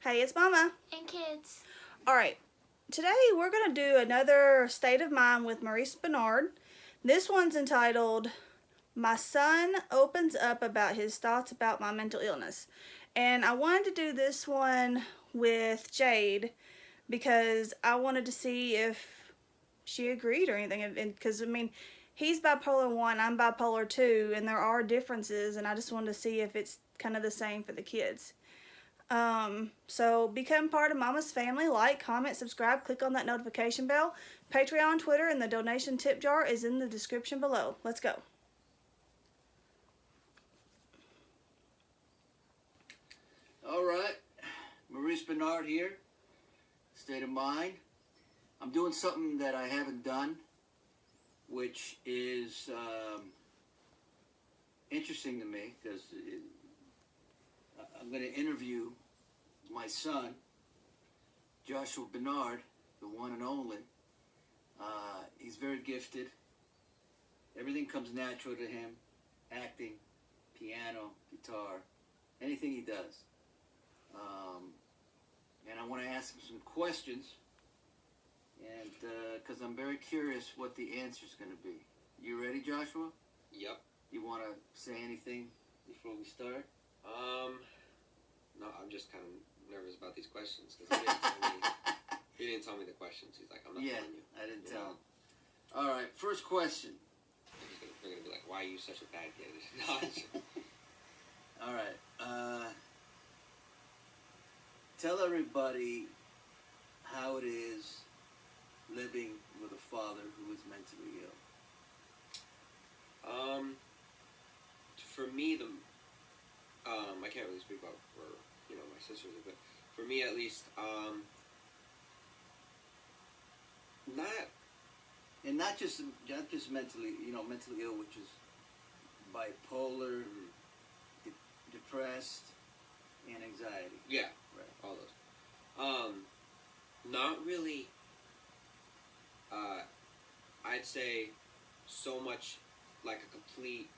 Hey, it's Mama. And kids. All right, today we're going to do another State of Mind with Maurice Bernard. This one's entitled, My Son Opens Up About His Thoughts About My Mental Illness. And I wanted to do this one with Jade because I wanted to see if she agreed or anything. Because, he's bipolar 1, I'm bipolar 2, and there are differences, and I just wanted to see if it's kind of the same for the kids. So become part of Mama's family. Like, comment, subscribe, click on that notification bell. Patreon, Twitter, and the donation tip jar is in the description below. Let's go. All right, Maurice Bernard here, State of Mind. I'm doing something that I haven't done, which is interesting to me because I'm going to interview my son, Joshua Bernard, the one and only. He's very gifted. Everything comes natural to him. Acting, piano, guitar, anything he does. And I want to ask him some questions, and because I'm very curious what the answer's going to be. You ready, Joshua? Yep. You want to say anything before we start? No, I'm just kind of nervous about these questions because he didn't tell me the questions. He's like, I'm not telling you. I didn't tell him. All right, first question. They're gonna be like, why are you such a bad kid? All right. Tell everybody how it is living with a father who is mentally ill. For me, I can't really speak about for my sisters, but for me at least, not. And not just mentally, mentally ill, which is bipolar, depressed, and anxiety. Yeah, right. All those. Not really. I'd say so much like a complete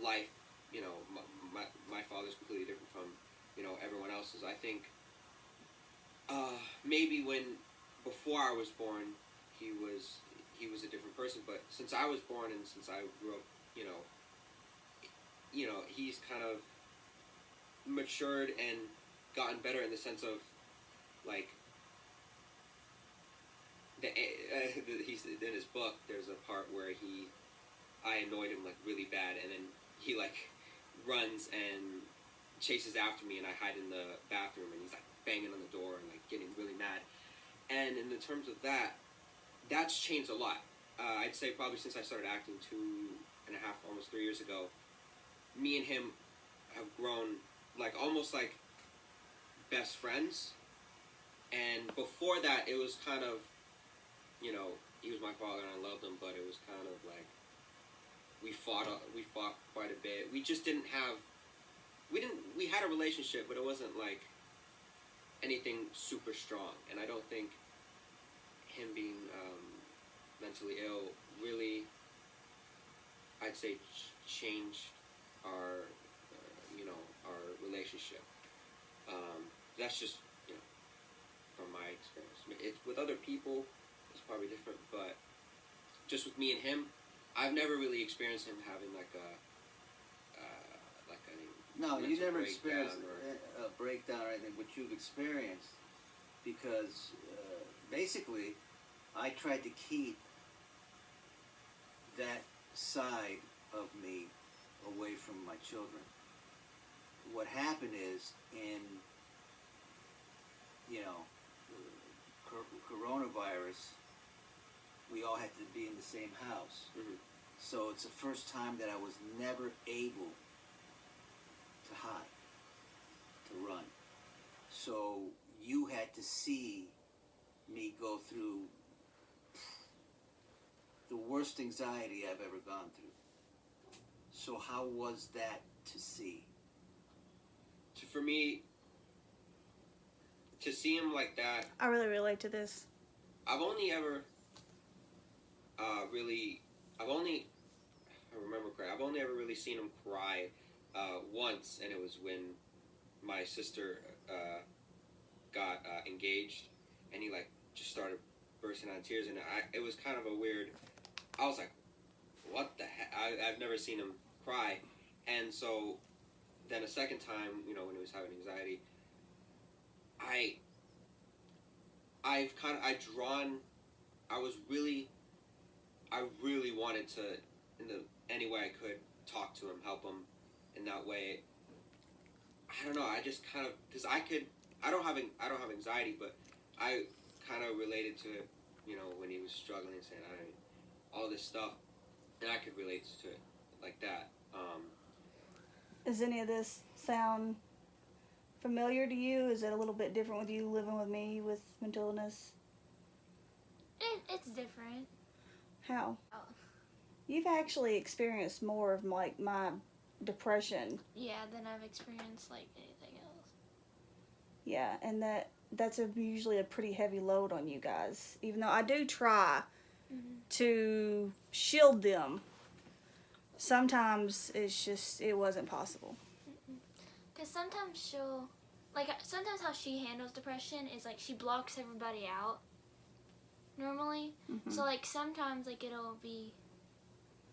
life. My father's completely different from everyone else's. I think maybe before I was born, he was a different person. But since I was born and since I grew up, he's kind of matured and gotten better in the sense of like he's in his book. There's a part where I annoyed him like really bad, and then he like runs and chases after me, and I hide in the bathroom, and he's like banging on the door and like getting really mad. And in the terms of that, that's changed a lot. I'd say probably since I started acting 2.5, almost 3 years ago, me and him have grown like almost like best friends. And before that, it was kind of, he was my father and I loved him, but it was kind of like we fought quite a bit. We just didn't have, we had a relationship, but it wasn't like anything super strong. And I don't think him being mentally ill really, I'd say, changed our our relationship. That's just from my experience. It's with other people, it's probably different, but just with me and him, I've never really experienced him having like a No, you never breakdown experienced a breakdown or anything, but you've experienced because basically I tried to keep that side of me away from my children. What happened is in coronavirus, we all had to be in the same house. Mm-hmm. So it's the first time that I was never able to hide, to run. So you had to see me go through the worst anxiety I've ever gone through. So how was that to see? So for me, to see him like that, I really relate to this. I've only ever if I remember correctly, I've only ever really seen him cry once, and it was when my sister got engaged, and he like just started bursting out in tears, and it was kind of a weird. I was like, what the heck? I've never seen him cry, and so then a second time, when he was having anxiety, I drawn. I really wanted to, in the any way I could, talk to him, help him, in that way. I don't know. I just kind of, because I don't have anxiety, but I kind of related to it, when he was struggling and saying all this stuff, and I could relate to it like that. Does any of this sound familiar to you? Is it a little bit different with you living with me with mental illness? It's different. How? Oh. You've actually experienced more of like my depression. Yeah, than I've experienced like anything else. Yeah, and that's usually a pretty heavy load on you guys. Even though I do try to shield them, sometimes it wasn't possible. Because sometimes sometimes how she handles depression is like she blocks everybody out normally. Mm-hmm. So like sometimes like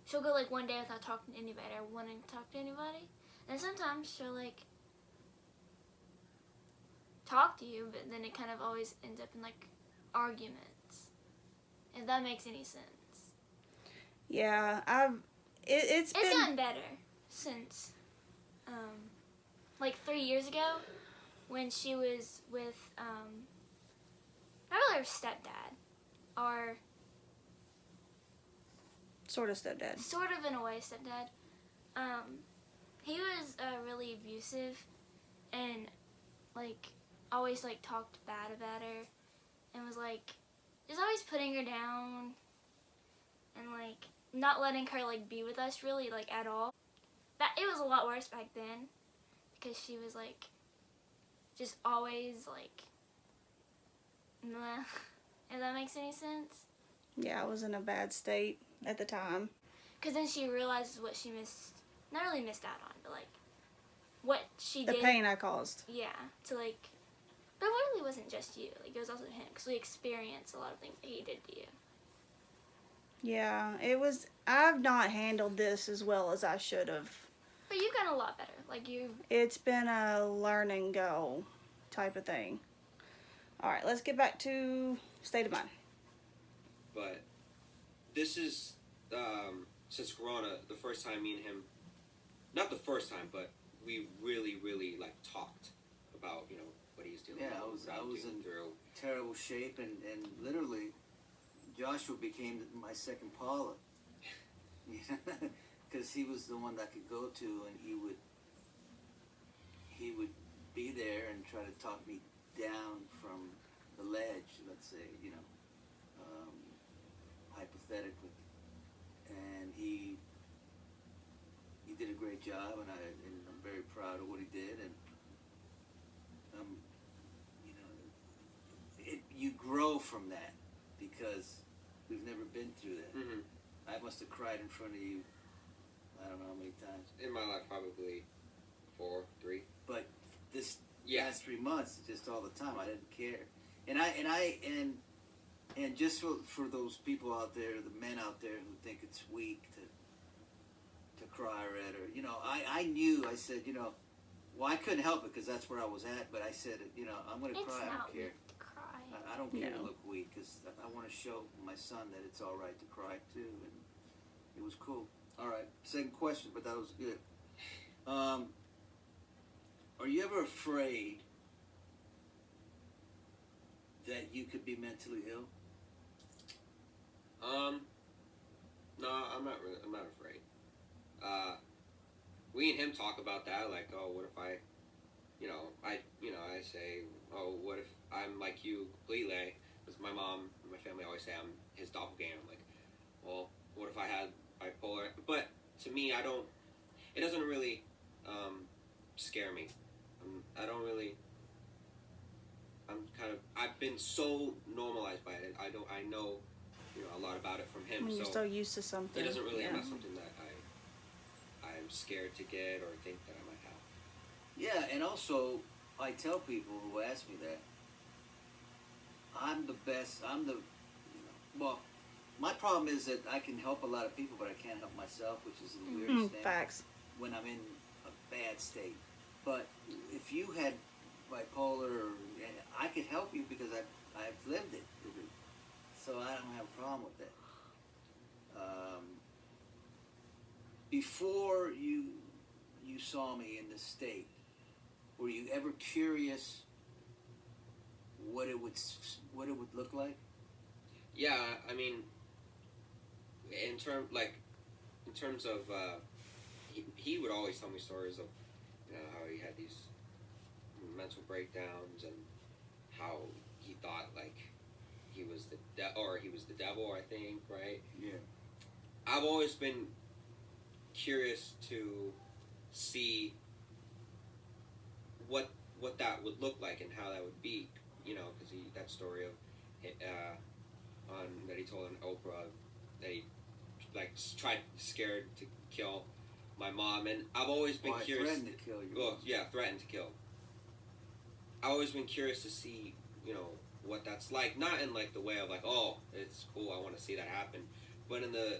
she'll go like one day without talking to anybody or wanting to talk to anybody. And sometimes she'll like talk to you, but then it kind of always ends up in like arguments. If that makes any sense. Yeah, it's been gotten better since like 3 years ago when she was with not really her stepdad, or sort of stepdad. sort of in a way stepdad. He was really abusive and like always like talked bad about her and was like just always putting her down and like not letting her like be with us really like at all. That it was a lot worse back then because she was like just always like meh, if that makes any sense. Yeah, I was in a bad state at the time. Because then she realizes what she not really missed out on, but like what she The did. pain I caused. Yeah, to like, but it really wasn't just you. Like it was also him, because we experienced a lot of things that he did to you. Yeah, it was. I've not handled this as well as I should have. But you've gotten a lot better. Like It's been a learn and go type of thing. All right, let's get back to state of mind. But this is since Corona, the first time me and him, not the first time, but we really, really like talked about what he's doing. Yeah, I was in terrible shape, and literally Joshua became my second Paula. Because he was the one that I could go to, and he would be there and try to talk me down from the ledge, let's say, hypothetically. And he did a great job, and I'm very proud of what he did. And you grow from that because we've never been through that. Mm-hmm. I must have cried in front of you, I don't know how many times. In my life, probably 4, 3. But this last 3 months, just all the time, I didn't care. And just for those people out there, the men out there who think it's weak to cry at her, I knew. I said, well, I couldn't help it because that's where I was at. But I said, I'm going to cry. I don't care. To cry. I don't care to look weak because I want to show my son that it's all right to cry too, and it was cool. All right, second question, but that was good. Are you ever afraid that you could be mentally ill? No, I'm not afraid. We and him talk about that, like, oh, what if I say, oh, what if I'm like you completely? Because my mom and my family always say I'm his doppelganger. I'm like, well, what if I had bipolar? But to me, it doesn't really scare me. I've been so normalized by it. I know, a lot about it from him. When you're so used to something. It doesn't really, I'm not something that I'm scared to get or think that I might have. Yeah, and also, I tell people who ask me that, I'm the best, well, my problem is that I can help a lot of people, but I can't help myself, which is the weirdest thing Facts. when I'm in a bad state. But if you had bipolar, I could help you because I've lived it. So I don't have a problem with that. Before you saw me in this state, were you ever curious what it would look like? Yeah, I mean, in terms of, he would always tell me stories of, how he had these mental breakdowns and how he thought like he was the devil, I think, right? Yeah. I've always been curious to see what that would look like and how that would be, because that story of that he told on Oprah that he scared to kill my mom, and I've always been curious. Threatened to kill you. Well, yeah, threatened to kill. I've always been curious to see, what that's like. Not in like the way of like, oh, it's cool, I want to see that happen, but in the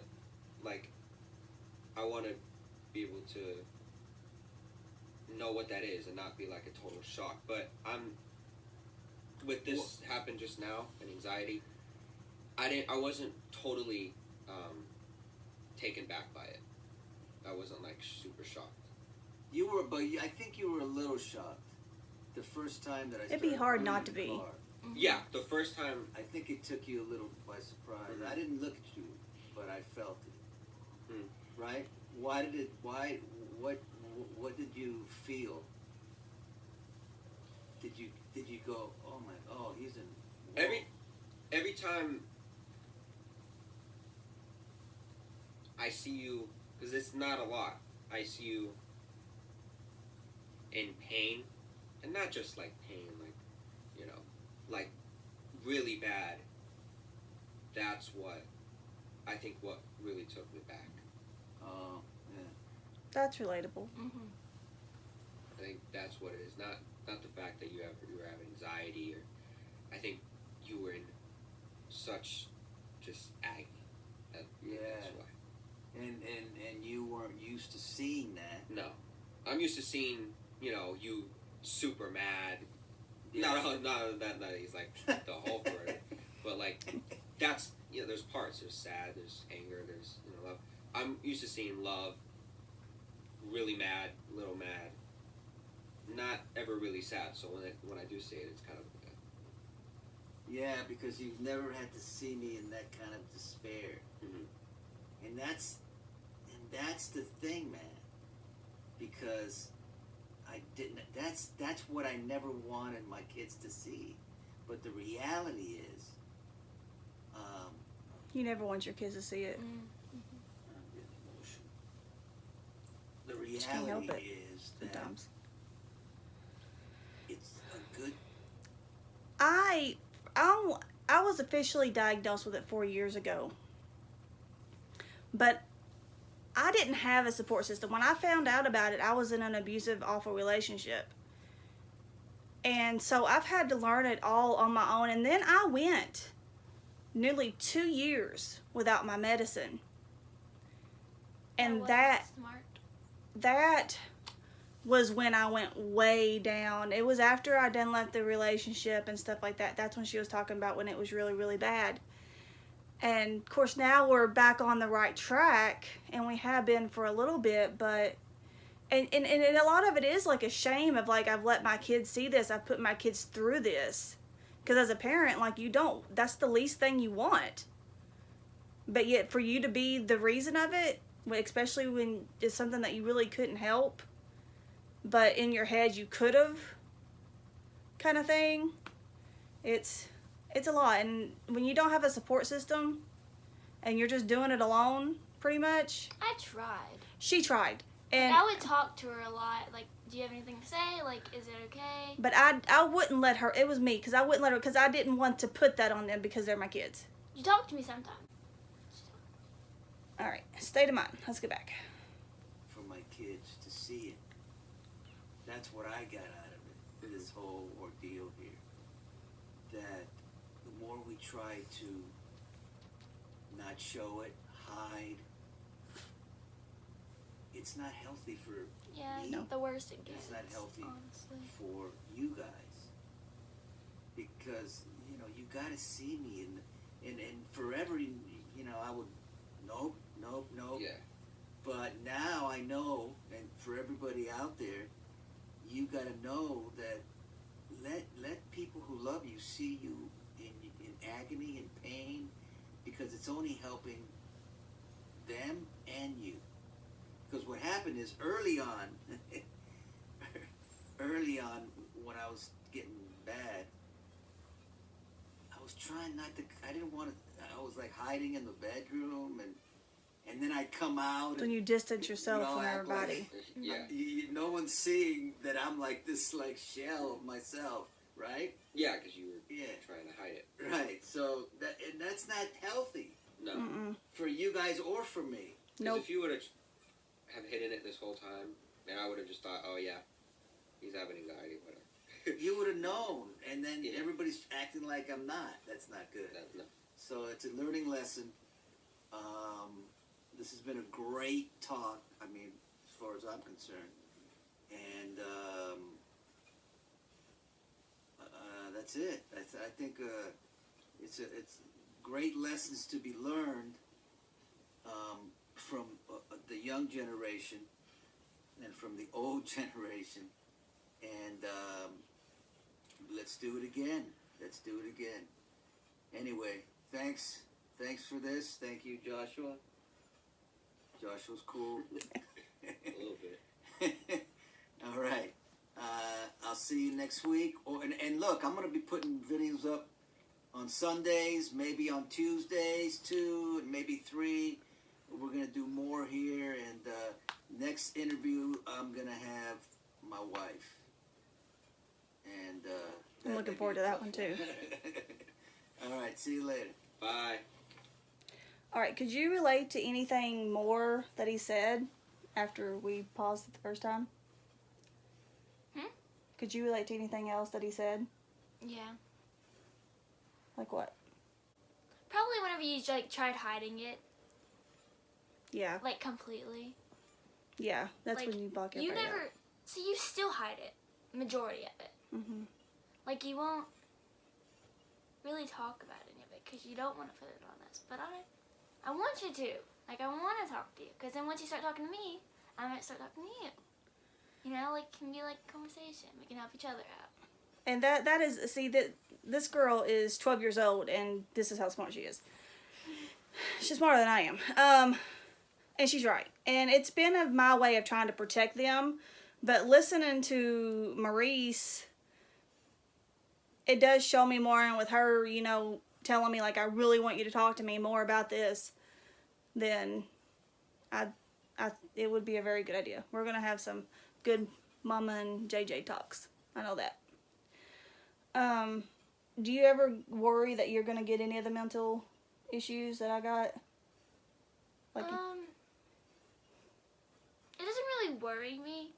like, I want to be able to know what that is and not be like a total shock. But with this happened just now, and anxiety, I wasn't totally taken back by it. I wasn't like super shocked. You were, but I think you were a little shocked the first time that I. It'd be hard not to be. Yeah, the first time. I think it took you a little by surprise. Mm-hmm. I didn't look at you, but I felt it. Mm. Right? What did you feel? Did you go, he's in. Whoa. Every time I see you, because it's not a lot, I see you in pain, and not just like pain, like, like really bad. That's what I think what really took me back. Oh, yeah. That's relatable. Mm-hmm. I think that's what it is. Not the fact that you were having anxiety, or I think you were in such just agony. Yeah. That's why. And you weren't used to seeing that. No, I'm used to seeing you super mad. Yeah. Not that he's like the Hulk or it, but like that's there's parts. There's sad. There's anger. There's love. I'm used to seeing love. Really mad, little mad. Not ever really sad. So when I do see it, it's kind of. Yeah, because you've never had to see me in that kind of despair. Mm-hmm. And that's the thing, man. Because I didn't. That's what I never wanted my kids to see. But the reality is, You never want your kids to see it. Mm-hmm. I'm getting emotional. The Just can't help reality it is that sometimes. it's a good. I was officially diagnosed with it 4 years ago. But I didn't have a support system. When I found out about it, I was in an abusive, awful relationship. And so I've had to learn it all on my own. And then I went nearly 2 years without my medicine. And that was when I went way down. It was after I done left the relationship and stuff like that. That's when she was talking about when it was really, really bad. And of course now we're back on the right track, and we have been for a little bit, but and a lot of it is like a shame of like, I've let my kids see this, I've put my kids through this, because as a parent, like, that's the least thing you want. But yet for you to be the reason of it, especially when it's something that you really couldn't help, but in your head you could have, kind of thing, it's a lot. And when you don't have a support system and you're just doing it alone, pretty much. I tried. She tried. And I would talk to her a lot. Like, do you have anything to say? Like, is it okay? But I wouldn't let her. It was me, because I wouldn't let her, because I didn't want to put that on them because they're my kids. You talk to me sometimes. All right, state of mind. Let's get back. For my kids to see it. That's what I got out of it, this whole ordeal here. That the more we try to not show it, hide, it's not healthy for Yeah, me. the worse it gets. It's not healthy honestly. for you guys. Because, you know, you got to see me. And forever, you know, I would, nope. Yeah. But now I know, and for everybody out there, you got to know that let people who love you see you in agony and pain, because it's only helping them and you. Because what happened is early on when I was getting bad, I was trying not to, I didn't want to, I was like hiding in the bedroom, and then I'd come out. When you distance yourself know, from act everybody. Yeah. No one's seeing that I'm like this like shell of myself, right? Yeah, because you were Yeah. trying to hide it. Right. So that's not healthy No. Mm-mm. for you guys or for me. Because Nope. if you would have hidden it this whole time, then I would have just thought, oh yeah, he's having anxiety, whatever. You would have known, and then Yeah. everybody's acting like I'm not. That's not good. No. So it's a learning lesson. This has been a great talk. I mean, as far as I'm concerned, and that's it. I think it's great lessons to be learned from the young generation and from the old generation, and let's do it again. Let's do it again. Anyway, thanks for this. Thank you, Joshua. Joshua's cool. A little bit. All right. I'll see you next week. And look, I'm going to be putting videos up on Sundays, maybe on Tuesdays too, and maybe 3. We're going to do more here. And next interview, I'm going to have my wife. And I'm looking forward to that one too. All right. See you later. Bye. All right, could you relate to anything more that he said after we paused it the first time? Could you relate to anything else that he said? Yeah. Like what? Probably whenever you like tried hiding it, Yeah. like completely. Yeah, that's Like, when you block You everybody never. So you still hide it, majority of it. Mm-hmm. Like you won't really talk about any of it because you don't want to put it on us. But I want you to. Like I want to talk to you because then once you start talking to me, I might start talking to you. You know, like can be like a conversation. We can help each other out. And that is, see, that this girl is 12 years old, and this is how smart she is. She's smarter than I am. And she's right. And it's been my way of trying to protect them. But listening to Maurice, it does show me more. And with her, you know, telling me, like, I really want you to talk to me more about this, then it would be a very good idea. We're going to have some good Mama and JJ talks. I know that. Do you ever worry that you're going to get any of the mental issues that I got? Like, It doesn't really worry me.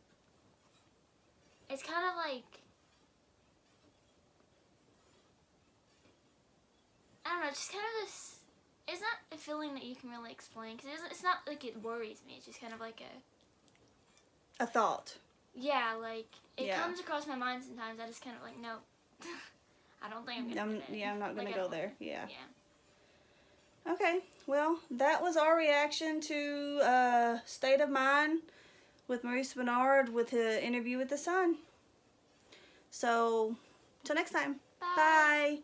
It's kind of like, I don't know, just kind of this, it's not a feeling that you can really explain, because it's not like it worries me, it's just kind of like a thought. yeah, like, it Yeah. comes across my mind sometimes, I just kind of like, no, I don't think I'm going to I'm not going to go there. Yeah. Yeah. Okay. Well, that was our reaction to State of Mind with Maurice Bernard with the interview with the Sun. So, till next time. Bye. Bye.